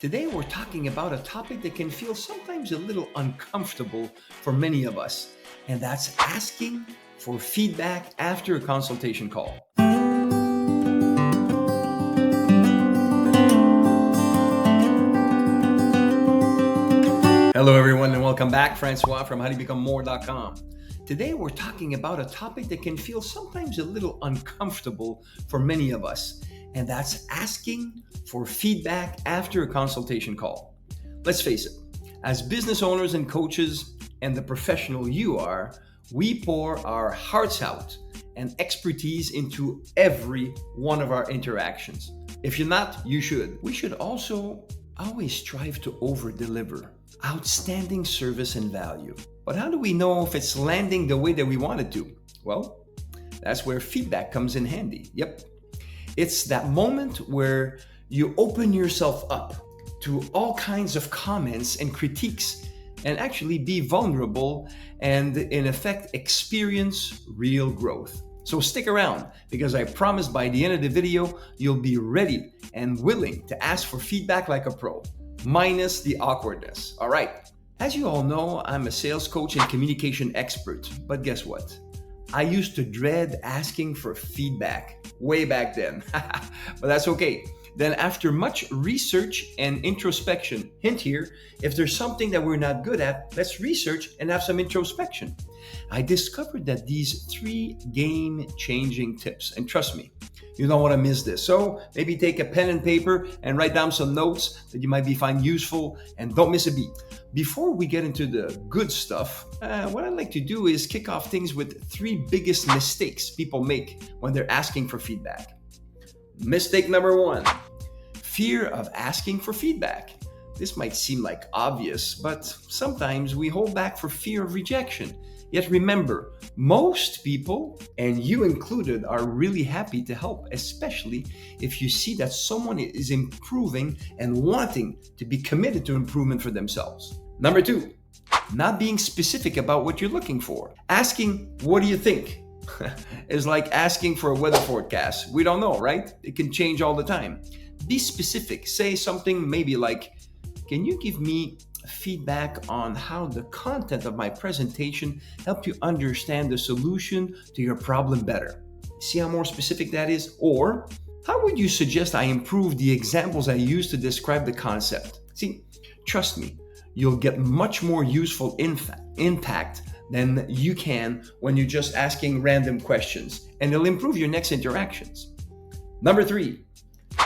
Today, we're talking about a topic that can feel sometimes a little uncomfortable for many of us, and that's asking for feedback after a consultation call. Hello, everyone, and welcome back. Francois from howtobecomemore.com. Today, we're talking about a topic that can feel sometimes a little uncomfortable for many of us, and that's asking for feedback after a consultation call. Let's face it, as business owners and coaches and the professional you are, we pour our hearts out and expertise into every one of our interactions. If you're not, you should. We should also always strive to over-deliver outstanding service and value. But how do we know if it's landing the way that we want it to? Well, that's where feedback comes in handy. Yep. It's that moment where you open yourself up to all kinds of comments and critiques and actually be vulnerable and, in effect, experience real growth. So stick around, because I promise by the end of the video, you'll be ready and willing to ask for feedback like a pro, minus the awkwardness. All right. As you all know, I'm a sales coach and communication expert, but guess what? I used to dread asking for feedback way back then, but that's okay. Then after much research and introspection, hint here, if there's something that we're not good at, let's research and have some introspection. I discovered that these 3 game-changing tips, and trust me, you don't want to miss this. So maybe take a pen and paper and write down some notes that you might find useful, and don't miss a beat. Before we get into the good stuff, what I'd like to do is kick off things with 3 biggest mistakes people make when they're asking for feedback. Mistake number 1, fear of asking for feedback. This might seem like obvious, but sometimes we hold back for fear of rejection. Yet remember, most people, and you included, are really happy to help, especially if you see that someone is improving and wanting to be committed to improvement for themselves. Number 2, not being specific about what you're looking for. Asking, what do you think? is like asking for a weather forecast. We don't know, right? It can change all the time. Be specific. Say something maybe like, can you give me feedback on how the content of my presentation helped you understand the solution to your problem better? See how more specific that is? Or how would you suggest I improve the examples I use to describe the concept? See, trust me, you'll get much more useful impact than you can when you're just asking random questions, and it'll improve your next interactions. Number 3,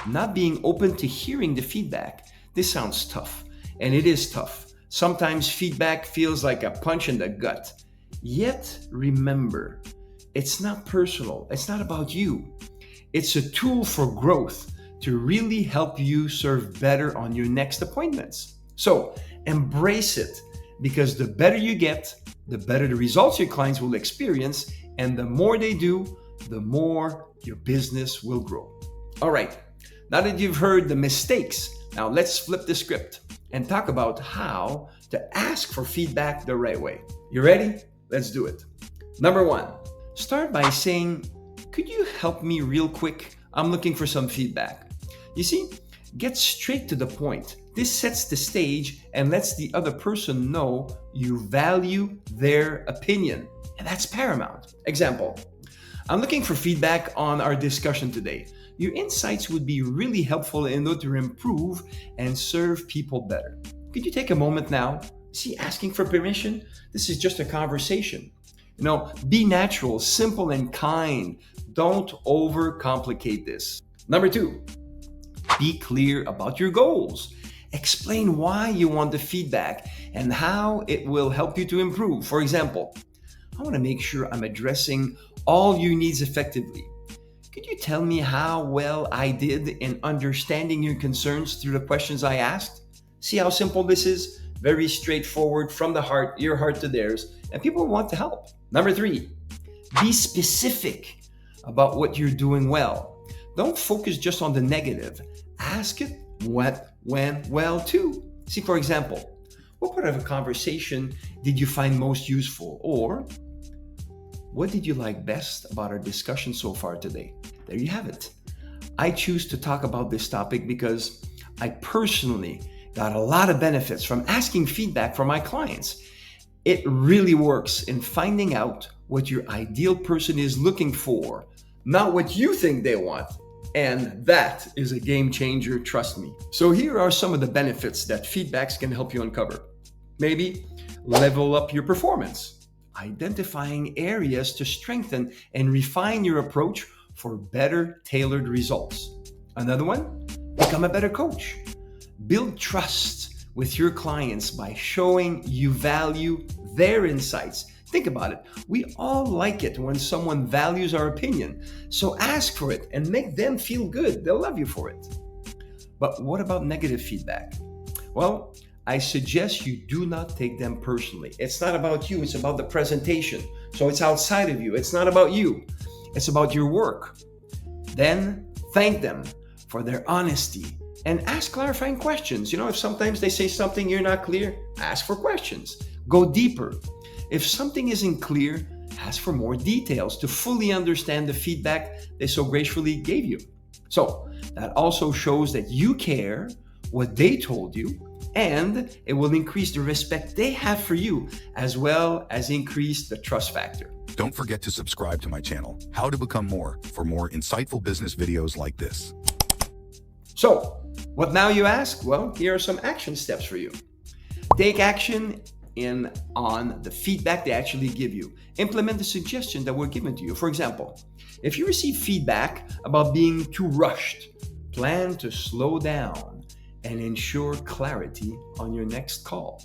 not being open to hearing the feedback. This sounds tough, and it is tough. Sometimes feedback feels like a punch in the gut. Yet, remember, it's not personal. It's not about you. It's a tool for growth to really help you serve better on your next appointments. So, embrace it, because the better you get, the better the results your clients will experience, and the more they do, the more your business will grow. All right, now that you've heard the mistakes, now let's flip the script and talk about how to ask for feedback the right way. You ready? Let's do it. Number 1, start by saying, could you help me real quick? I'm looking for some feedback. You see, get straight to the point. This sets the stage and lets the other person know you value their opinion. And that's paramount. Example, I'm looking for feedback on our discussion today. Your insights would be really helpful in order to improve and serve people better. Could you take a moment now? See, asking for permission? This is just a conversation. Be natural, simple, and kind. Don't overcomplicate this. Number 2, be clear about your goals. Explain why you want the feedback and how it will help you to improve. For example, I want to make sure I'm addressing all your needs effectively. Could you tell me how well I did in understanding your concerns through the questions I asked? See how simple this is? Very straightforward, from the heart, your heart to theirs, and people want to help. Number 3, be specific about what you're doing well. Don't focus just on the negative. Ask it what went well too. See, for example, what part of a conversation did you find most useful? Or what did you like best about our discussion so far today? There you have it. I choose to talk about this topic because I personally got a lot of benefits from asking feedback from my clients. It really works in finding out what your ideal person is looking for, not what you think they want. And that is a game changer, trust me. So here are some of the benefits that feedbacks can help you uncover. Maybe level up your performance, identifying areas to strengthen and refine your approach for better tailored results. Another one, become a better coach. Build trust with your clients by showing you value their insights. Think about it. We all like it when someone values our opinion. So ask for it and make them feel good. They'll love you for it. But what about negative feedback? Well, I suggest you do not take them personally. It's not about you, it's about the presentation. So it's outside of you. It's not about you. It's about your work. Then thank them for their honesty and ask clarifying questions. If sometimes they say something you're not clear, ask for questions. Go deeper. If something isn't clear, ask for more details to fully understand the feedback they so gracefully gave you. So that also shows that you care what they told you, and it will increase the respect they have for you, as well as increase the trust factor. Don't forget to subscribe to my channel, How to Become More, for more insightful business videos like this. So, what now, you ask? Well, here are some action steps for you. Take action on the feedback they actually give you. Implement the suggestions that were given to you. For example, if you receive feedback about being too rushed, plan to slow down and ensure clarity on your next call.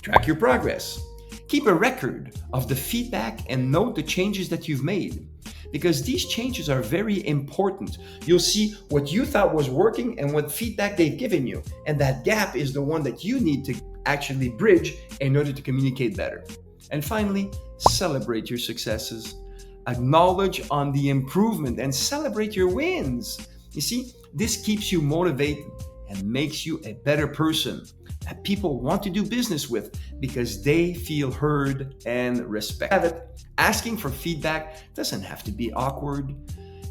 Track your progress. Keep a record of the feedback and note the changes that you've made, because these changes are very important. You'll see what you thought was working and what feedback they've given you. And that gap is the one that you need to actually bridge in order to communicate better. And finally, celebrate your successes. Acknowledge on the improvement and celebrate your wins. You see, this keeps you motivated and makes you a better person that people want to do business with because they feel heard and respected. Asking for feedback doesn't have to be awkward.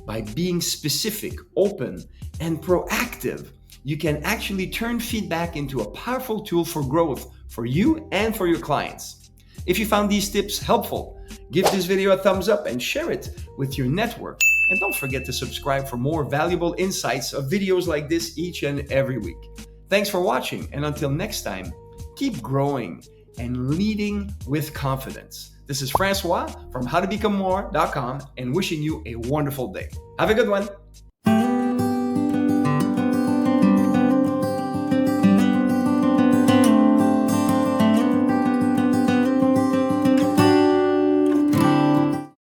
By being specific, open, and proactive, you can actually turn feedback into a powerful tool for growth for you and for your clients. If you found these tips helpful, give this video a thumbs up and share it with your network. And don't forget to subscribe for more valuable insights of videos like this each and every week. Thanks for watching, and until next time, keep growing and leading with confidence. This is Francois from howtobecomemore.com and wishing you a wonderful day. Have a good one.